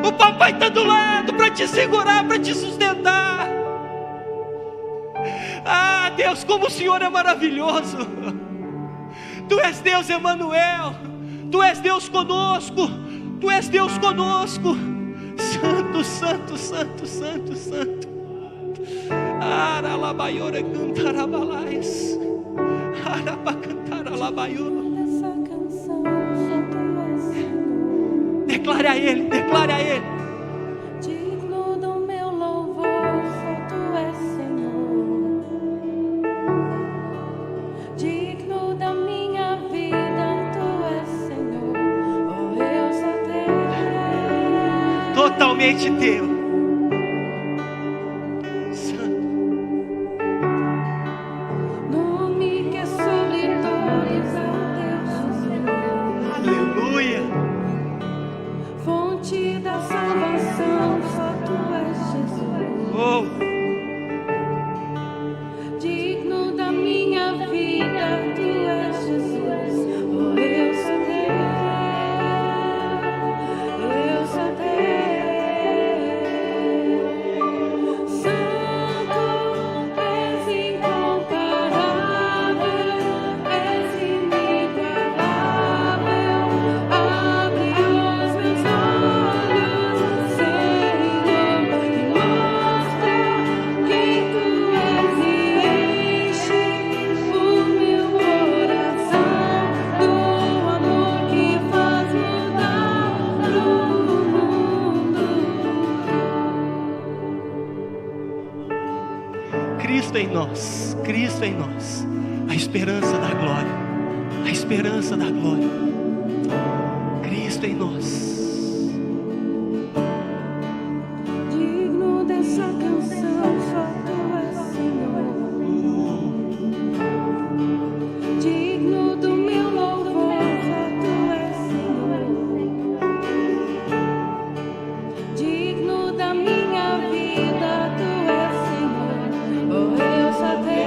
O papai está do lado para te segurar, para te sustentar. Ah, Deus, como o Senhor é maravilhoso. Tu és Deus Emanuel. Tu és Deus conosco. Tu és Deus conosco. Santo, santo, santo, santo, santo. Aralabaiora cantarabalais. Arabacantaralabaiora. Declare a Ele, declare a Ele. Digno do meu louvor, só Tu és Senhor. Digno da minha vida, Tu és Senhor. Oh, eu sou Teu. Totalmente Teu. Santo. Nome que é sobre todos, é o Teu Jesus. Aleluia. Fonte da salvação, só Tu és Jesus. Oh. Digno da minha vida, Tu és Jesus. Oh, eu sou Teu. Eu sou Teu. Santo, és incomparável, és inigualável. Abre os meus olhos, Senhor, e mostra quem Tu és e enche o meu coração do amor que faz mudar pro mundo. Cristo em nós, Cristo em nós, a esperança da glória, a esperança da glória, Cristo em nós. Digno dessa canção, só Tu és Senhor. Digno do meu louvor, só Tu és Senhor. Digno da minha vida, Tu és Senhor. Oh, eu sou Teu.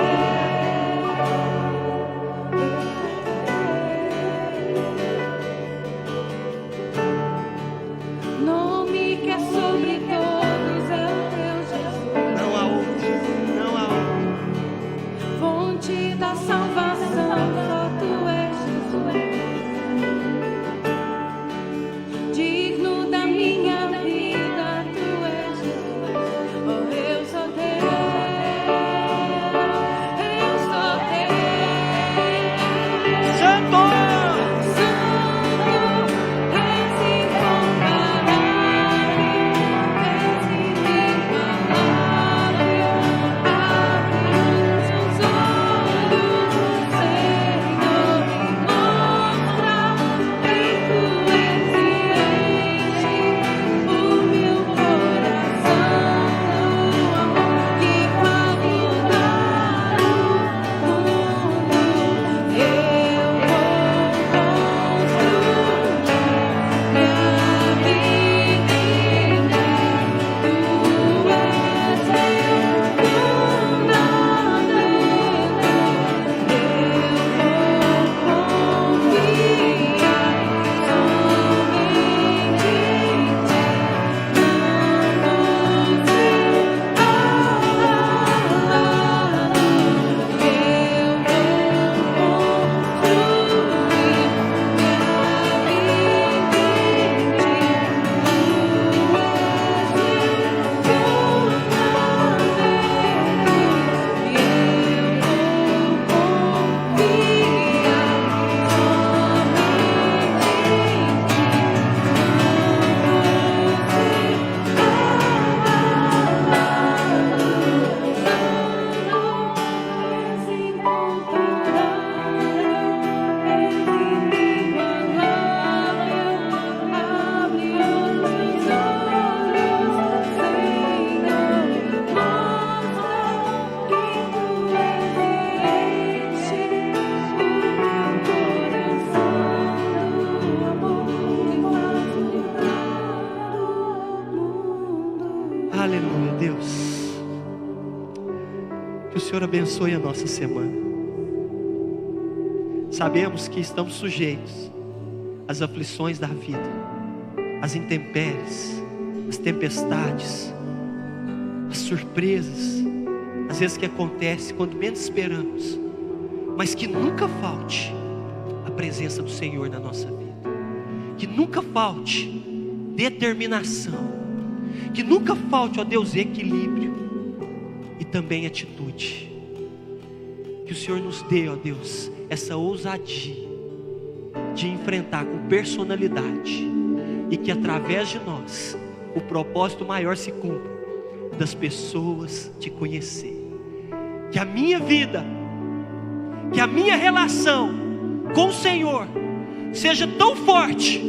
Aleluia, Deus. Que o Senhor abençoe a nossa semana. Sabemos que estamos sujeitos às aflições da vida, às intempéries, às tempestades, às surpresas, às vezes que acontece quando menos esperamos, mas que nunca falte a presença do Senhor na nossa vida, que nunca falte determinação, que nunca falte, ó Deus, equilíbrio e também atitude. Que o Senhor nos dê, ó Deus, essa ousadia de enfrentar com personalidade, e que através de nós o propósito maior se cumpra, das pessoas te conhecer. Que a minha vida, que a minha relação com o Senhor seja tão forte,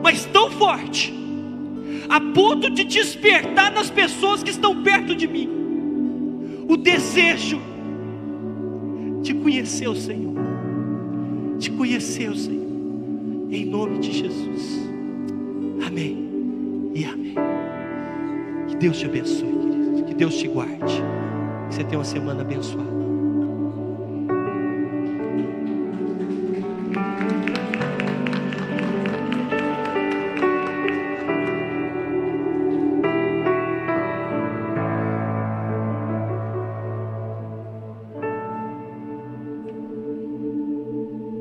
mas tão forte, a ponto de despertar nas pessoas que estão perto de mim o desejo de conhecer o Senhor, de conhecer o Senhor, em nome de Jesus. Amém e amém. Que Deus te abençoe, querido. Que Deus te guarde. Que você tenha uma semana abençoada.